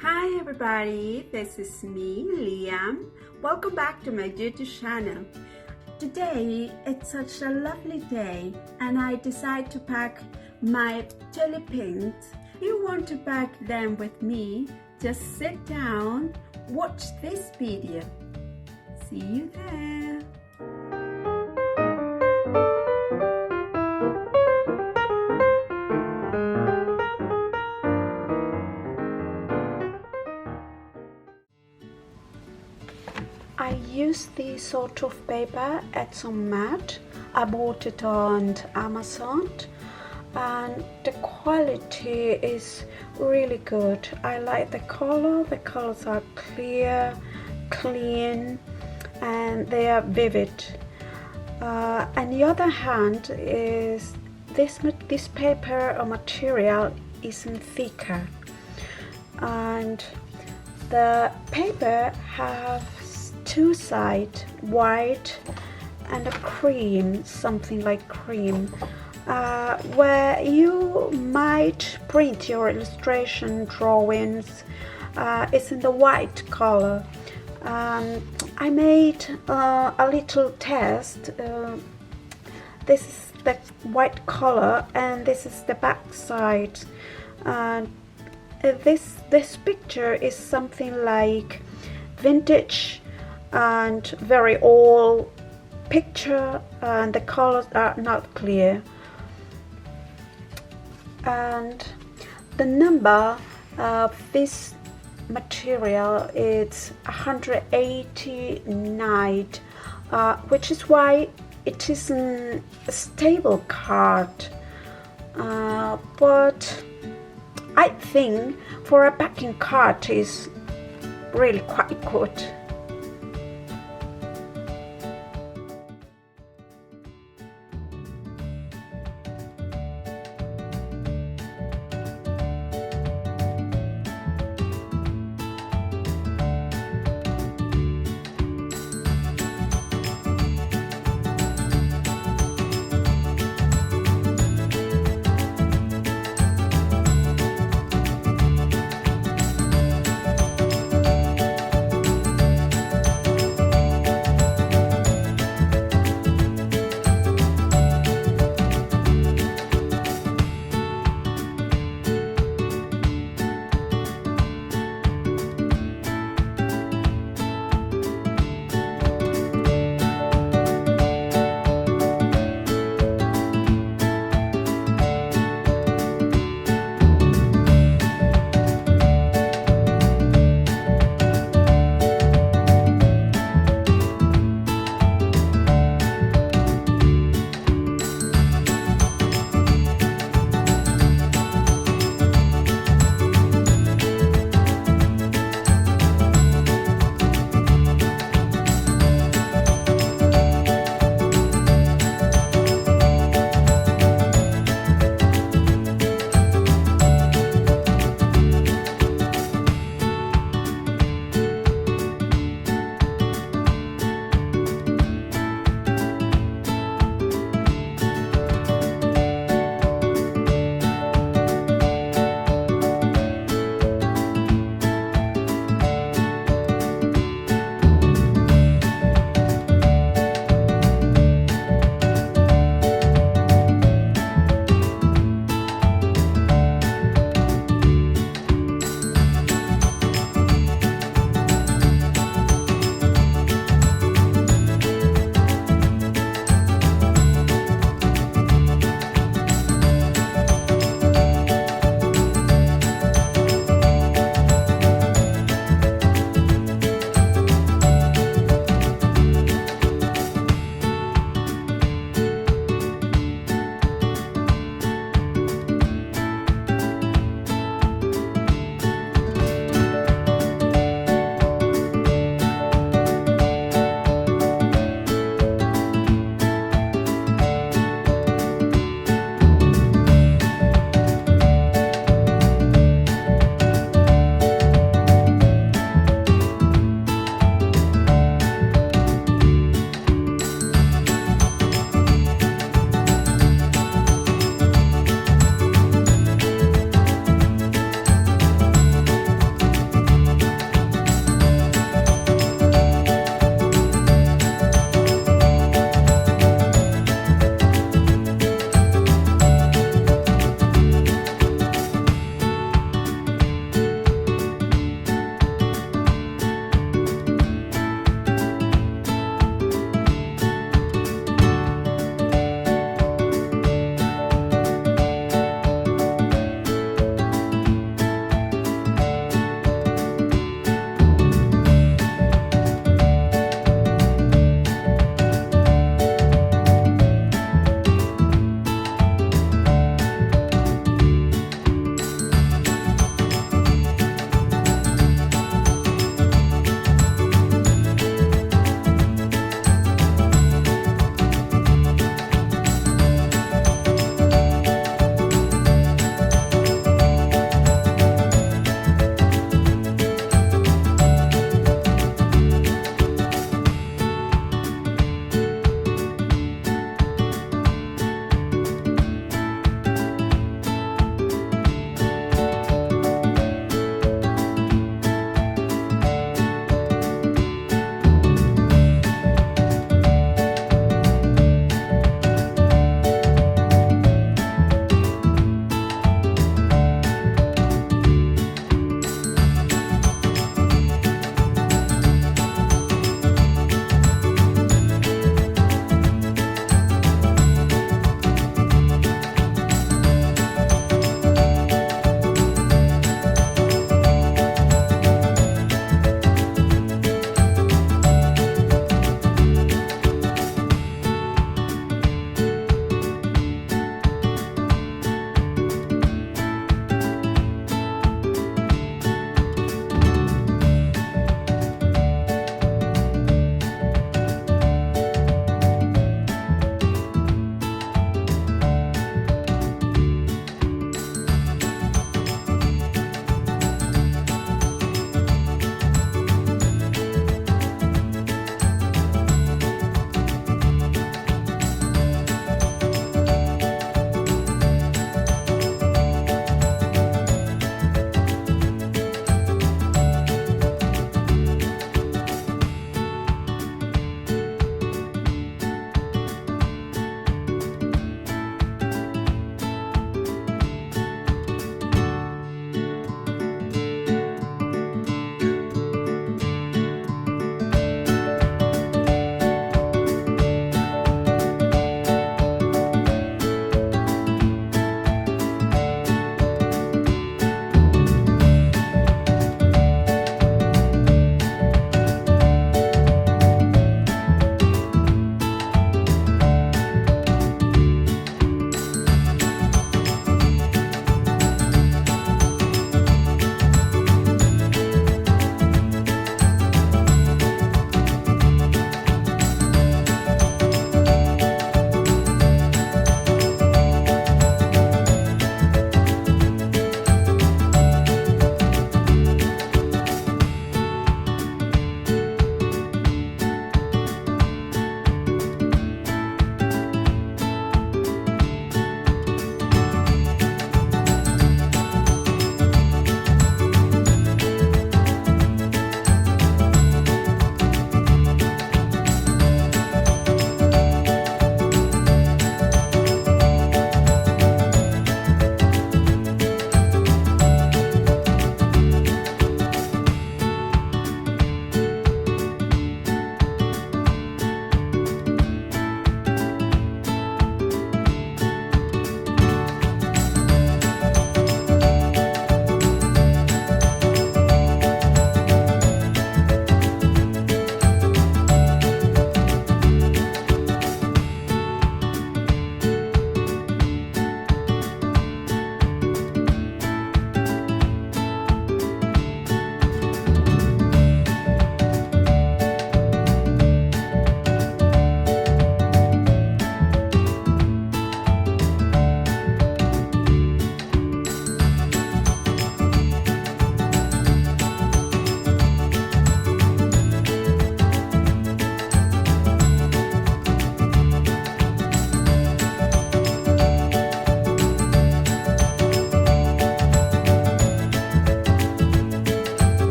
Hi everybody, this is me, Liam. Welcome back to my YouTube channel. Today it's such a lovely day and I decide to pack my jelly paints. If you want to pack them with me, just sit down, watch this video. See you there. I used this sort of paper at some mat. I bought it on Amazon and the quality is really good. I like the color. The colors are clear, clean, and they are vivid. On the other hand, is this paper or material isn't thicker, and the paper has two sides, white and a cream, something like cream, where you might print your illustration drawings. It's in the white color. I made a little test. This is the white color and this is the back side. This picture is something like vintage and very old picture, and the colors are not clear, and the number of this material is 189, which is why it isn't a stable card, but I think for a backing card is really quite good.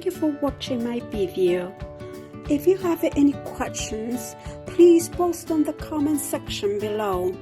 thank you for watching my video. If you have any questions, please post on the comment section below.